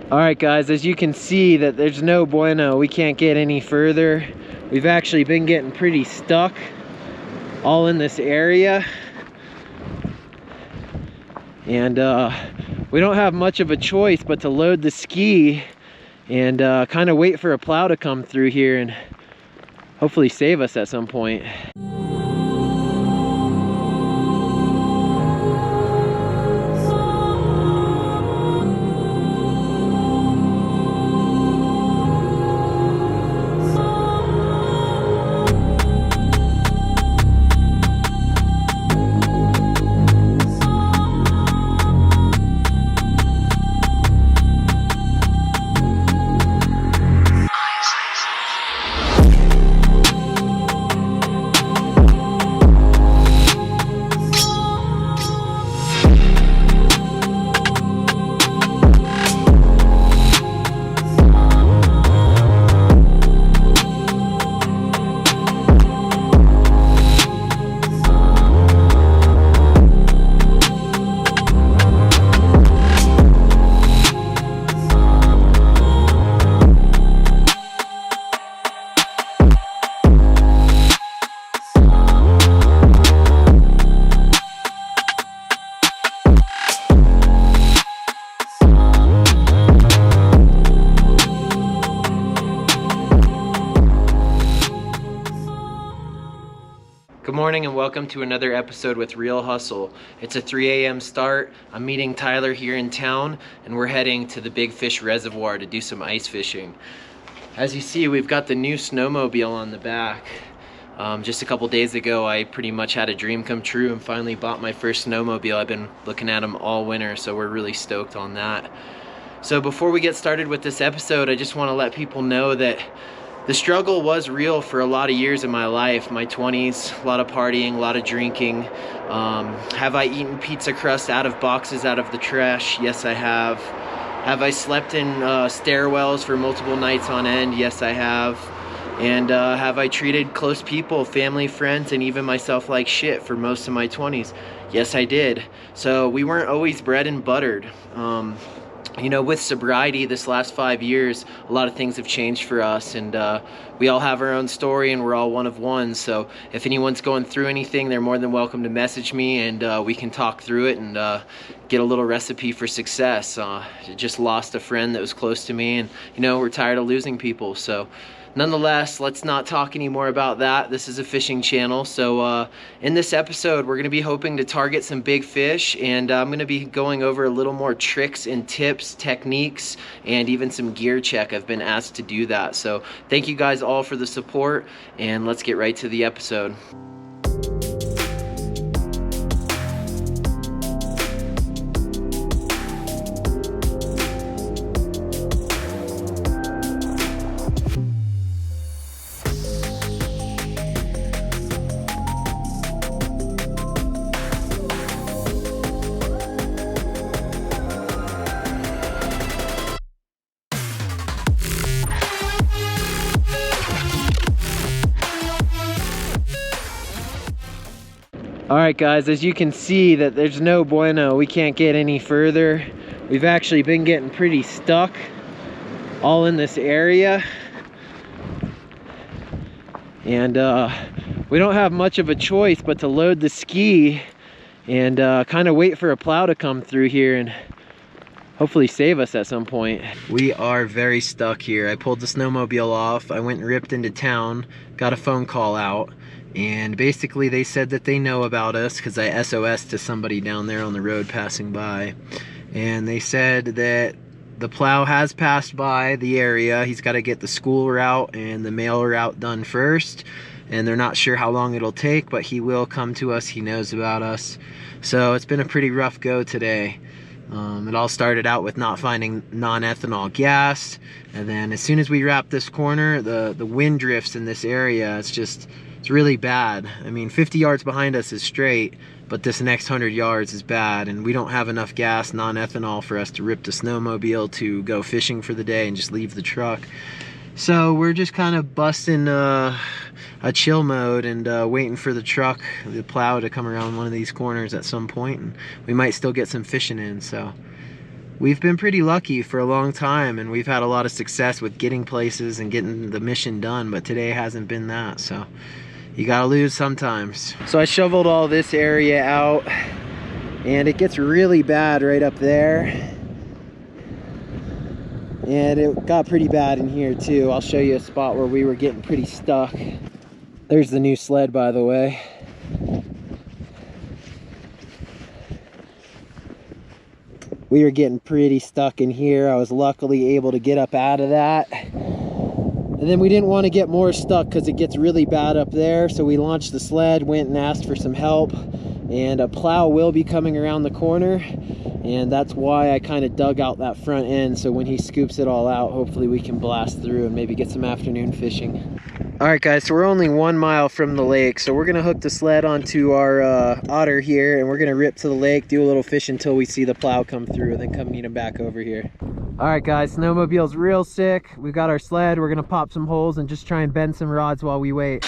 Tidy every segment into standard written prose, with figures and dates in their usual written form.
All right guys, as you can see that there's no bueno, we can't get any further. We've actually been getting pretty stuck all in this area, and we don't have much of a choice but to load the ski and kind of wait for a plow to come through here and hopefully save us at some point. Good morning and welcome to another episode with Real Hustle. It's a 3 a.m. start. I'm meeting Tyler here in town and we're heading to the Big Fish Reservoir to do some ice fishing. As you see, we've got the new snowmobile on the back. Just a couple days ago, I pretty much had a dream come true and finally bought my first snowmobile. I've been looking at them all winter, so we're really stoked on that. So before we get started with this episode, I just want to let people know that the struggle was real for a lot of years in my life, my 20s, a lot of partying, a lot of drinking. Have I eaten pizza crust out of boxes out of the trash? Yes, I have. Have I slept in stairwells for multiple nights on end? Yes, I have. And have I treated close people, family, friends, and even myself like shit for most of my 20s? Yes, I did. So we weren't always bread and buttered. You know, with sobriety this last 5 years, a lot of things have changed for us, and we all have our own story and we're all one of one. So if anyone's going through anything, they're more than welcome to message me and we can talk through it and get a little recipe for success. Just lost a friend that was close to me, and you know, we're tired of losing people. So nonetheless, let's not talk anymore about that. This is a fishing channel. So in this episode, we're gonna be hoping to target some big fish, and I'm gonna be going over a little more tricks and tips, techniques, and even some gear check. I've been asked to do that. So thank you guys all for the support, and let's get right to the episode. All right guys, as you can see that there's no bueno, we can't get any further. We've actually been getting pretty stuck all in this area, and we don't have much of a choice but to load the ski and kind of wait for a plow to come through here and hopefully save us at some point. We are very stuck here. I pulled the snowmobile off, I went and ripped into town, got a phone call out, and basically they said that they know about us because I SOS'd to somebody down there on the road passing by, and they said that the plow has passed by the area. He's got to get the school route and the mail route done first, and they're not sure how long it'll take, but he will come to us. He knows about us. So it's been a pretty rough go today. It all started out with not finding non-ethanol gas, and then as soon as we wrap this corner, the wind drifts in this area. It's really bad. I mean, 50 yards behind us is straight, but this next 100 yards is bad, and we don't have enough gas, non-ethanol, for us to rip the snowmobile to go fishing for the day and just leave the truck. So we're just kind of busting a chill mode and waiting for the truck, the plow, to come around one of these corners at some point, and we might still get some fishing in. So We've been pretty lucky for a long time, and we've had a lot of success with getting places and getting the mission done, but today hasn't been that, so you gotta lose sometimes. So I shoveled all this area out, and it gets really bad right up there. And it got pretty bad in here too. I'll show you a spot where we were getting pretty stuck. There's the new sled, by the way. We were getting pretty stuck in here. I was luckily able to get up out of that. And then we didn't want to get more stuck because it gets really bad up there. So we launched the sled, went and asked for some help. And a plow will be coming around the corner. And that's why I kind of dug out that front end. So when he scoops it all out, hopefully we can blast through and maybe get some afternoon fishing. All right, guys, so we're only 1 mile from the lake. So we're gonna hook the sled onto our otter here, and we're gonna rip to the lake, do a little fish until we see the plow come through, and then come meet him back over here. All right, guys, snowmobile's real sick. We've got our sled. We're gonna pop some holes and just try and bend some rods while we wait.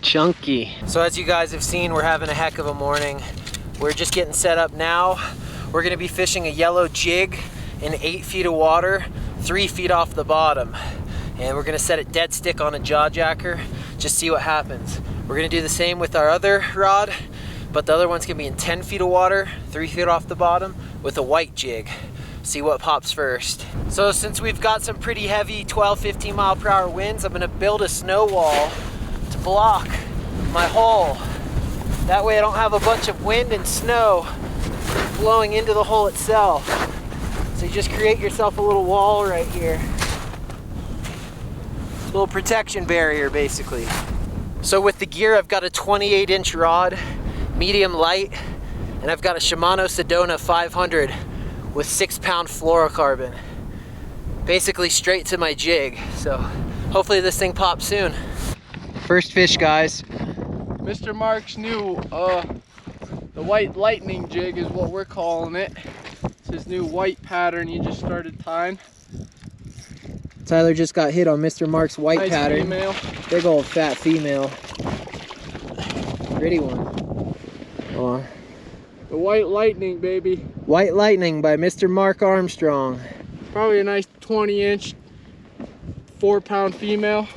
Chunky. So as you guys have seen, we're having a heck of a morning. We're just getting set up now. We're gonna be fishing a yellow jig in 8 feet of water, 3 feet off the bottom. And we're gonna set it dead stick on a jaw jacker, just see what happens. We're gonna do the same with our other rod, but the other one's gonna be in 10 feet of water, 3 feet off the bottom, with a white jig. See what pops first. So since we've got some pretty heavy 12, 15 mile per hour winds, I'm gonna build a snow wall to block my hole. That way I don't have a bunch of wind and snow blowing into the hole itself. So you just create yourself a little wall right here. A little protection barrier, basically. So with the gear, I've got a 28-inch rod, medium light, and I've got a Shimano Sedona 500 with 6-pound fluorocarbon. Basically straight to my jig. So hopefully this thing pops soon. First fish, guys. Mr. Mark's new, the white lightning jig is what we're calling it. It's his new white pattern he just started tying. Tyler just got hit on Mr. Mark's white Nice pattern. Female. Big old fat female. Pretty one. Oh. The white lightning, baby. White Lightning by Mr. Mark Armstrong. Probably a nice 20-inch, 4-pound female.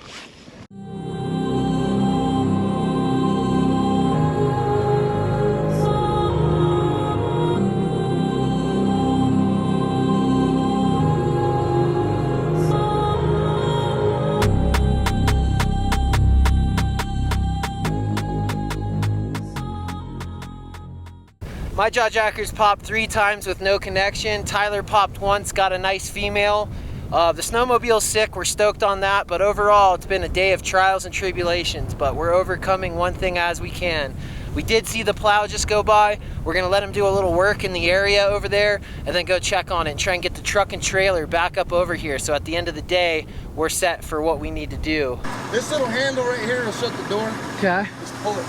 My jaw jackers popped 3 times with no connection. Tyler popped once, got a nice female. The snowmobile's sick, we're stoked on that, but overall it's been a day of trials and tribulations, but we're overcoming one thing as we can. We did see the plow just go by. We're gonna let him do a little work in the area over there and then go check on it and try and get the truck and trailer back up over here. So at the end of the day, we're set for what we need to do. This little handle right here will shut the door. Okay. Just pull it.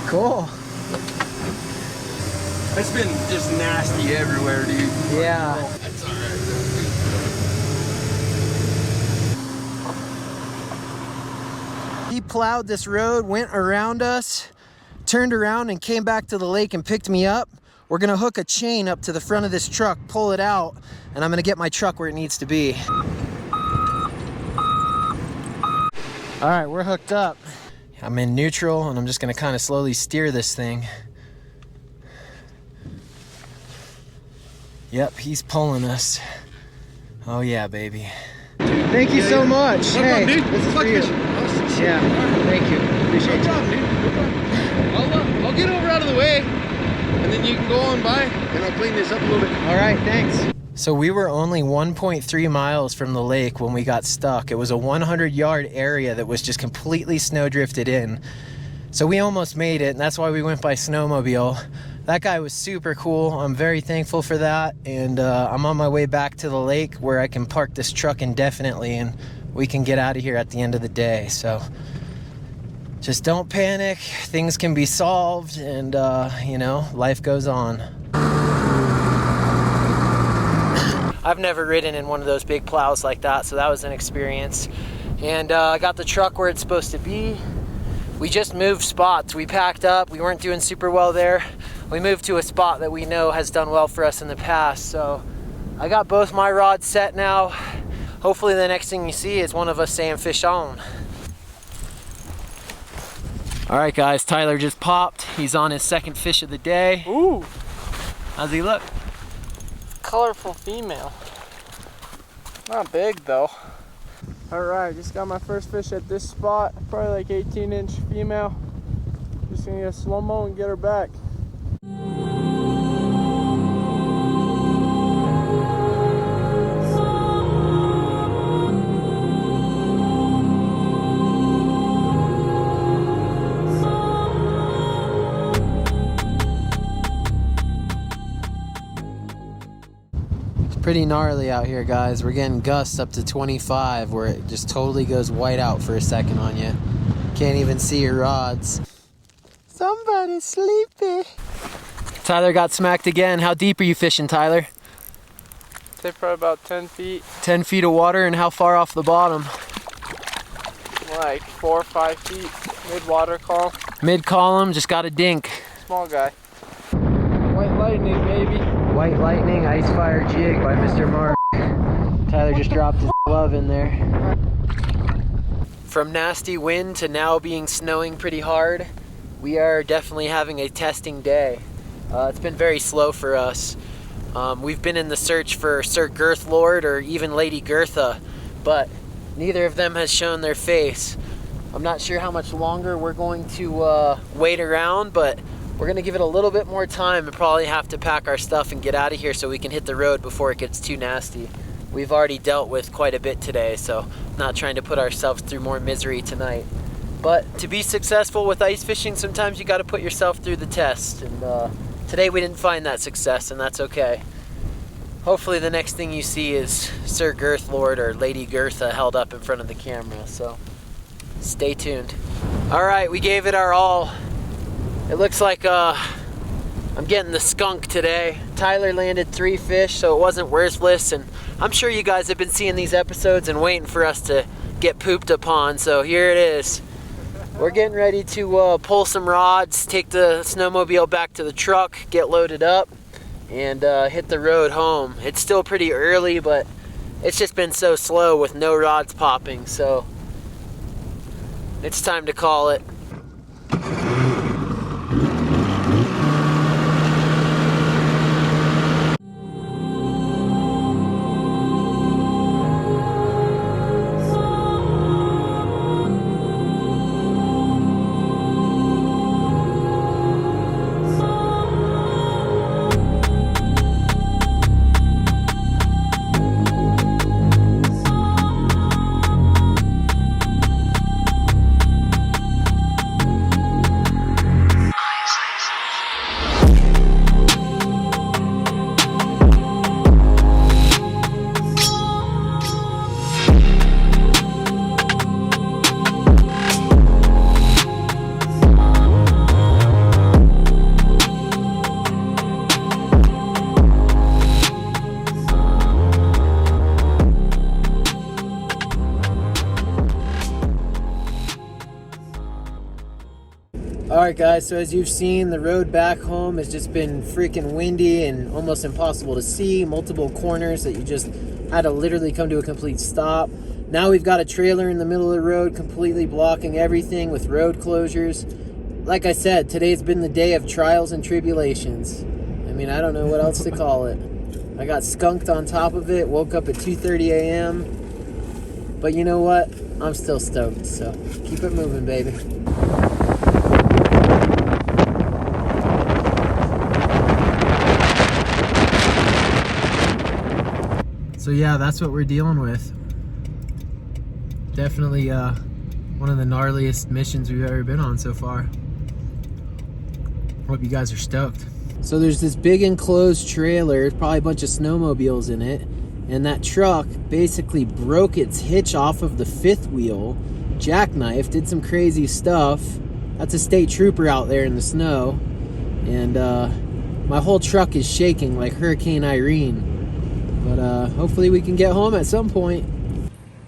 Cool. It's been just nasty everywhere, dude. Yeah. That's all right. He plowed this road, went around us, turned around and came back to the lake and picked me up. We're gonna hook a chain up to the front of this truck, pull it out, and I'm gonna get my truck where it needs to be. All right, we're hooked up. I'm in neutral and I'm just gonna kind of slowly steer this thing. Yep, he's pulling us. Oh yeah, baby. Thank you so much. No hey, problem, dude. this is for you. Yeah, thank you. Appreciate No problem, dude. No problem. I'll get over out of the way, and then you can go on by, and I'll clean this up a little bit. All right, thanks. So we were only 1.3 miles from the lake when we got stuck. It was a 100-yard area that was just completely snow drifted in. So we almost made it, and that's why we went by snowmobile. That guy was super cool. I'm very thankful for that, and I'm on my way back to the lake where I can park this truck indefinitely and we can get out of here at the end of the day. So just don't panic. Things can be solved, and you know, life goes on. I've never ridden in one of those big plows like that, so that was an experience. And I got the truck where it's supposed to be. We just moved spots. We packed up. We weren't doing super well there. We moved to a spot that we know has done well for us in the past. So I got both my rods set now. Hopefully the next thing you see is one of us saying fish on. All right guys, Tyler just popped. He's on his second fish of the day. Ooh. How's he look? Colorful female. Not big though. Alright, just got my first fish at this spot. Probably like 18-inch female. Just gonna get slow-mo and get her back. Pretty gnarly out here, guys. We're getting gusts up to 25 where it just totally goes white out for a second on you. Can't even see your rods. Somebody's sleepy. Tyler got smacked again. How deep are you fishing, Tyler? I'd say probably about 10 feet. 10 feet of water, and how far off the bottom? Like 4 or 5 feet. Mid-water column. Mid-column, just got a dink. Small guy. White lightning, baby. White Lightning Ice Fire Jig by Mr. Mark. Tyler just dropped his glove in there. From nasty wind to now being snowing pretty hard, we are definitely having a testing day. It's been very slow for us. We've been in the search for Sir Girthlord or even Lady Girtha, but neither of them has shown their face. I'm not sure how much longer we're going to wait around, but we're gonna give it a little bit more time and probably have to pack our stuff and get out of here so we can hit the road before it gets too nasty. We've already dealt with quite a bit today, so not trying to put ourselves through more misery tonight. But to be successful with ice fishing, sometimes you gotta put yourself through the test. And today we didn't find that success, and that's okay. Hopefully the next thing you see is Sir Girthlord or Lady Girtha held up in front of the camera, so stay tuned. All right, we gave it our all. It looks like I'm getting the skunk today. Tyler landed 3 fish, so it wasn't worthless, and I'm sure you guys have been seeing these episodes and waiting for us to get pooped upon, so here it is. We're getting ready to pull some rods, take the snowmobile back to the truck, get loaded up, and hit the road home. It's still pretty early, but it's just been so slow with no rods popping, so it's time to call it. Alright guys, so as you've seen, the road back home has just been freaking windy and almost impossible to see. Multiple corners that you just had to literally come to a complete stop. Now we've got a trailer in the middle of the road completely blocking everything with road closures. Like I said, today's been the day of trials and tribulations. I mean, I don't know what else to call it. I got skunked on top of it, woke up at 2:30 a.m. But you know what? I'm still stoked, so keep it moving, baby. So yeah, that's what we're dealing with. Definitely one of the gnarliest missions we've ever been on so far. Hope you guys are stoked. So there's this big enclosed trailer, probably a bunch of snowmobiles in it, and that truck basically broke its hitch off of the fifth wheel, jackknifed, did some crazy stuff. That's a state trooper out there in the snow, and my whole truck is shaking like Hurricane Irene. But hopefully we can get home at some point.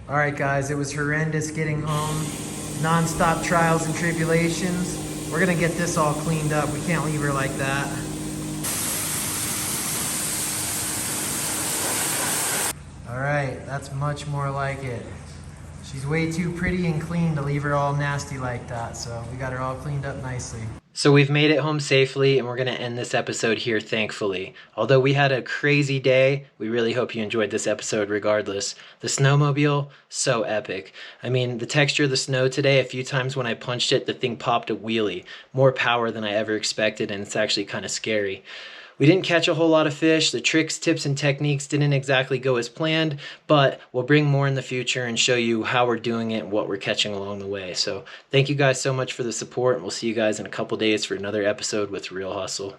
All right guys, it was horrendous getting home. non-stop trials and tribulations. We're gonna get this all cleaned up. We can't leave her like that. All right, that's much more like it. She's way too pretty and clean to leave her all nasty like that, so we got her all cleaned up nicely. So we've made it home safely, and we're gonna end this episode here, thankfully. Although we had a crazy day, we really hope you enjoyed this episode regardless. The snowmobile, so epic. I mean, the texture of the snow today, a few times when I punched it, the thing popped a wheelie. More power than I ever expected, and it's actually kind of scary. We didn't catch a whole lot of fish. The tricks, tips, and techniques didn't exactly go as planned, but we'll bring more in the future and show you how we're doing it and what we're catching along the way. So thank you guys so much for the support, and we'll see you guys in a couple days for another episode with Real Hustle.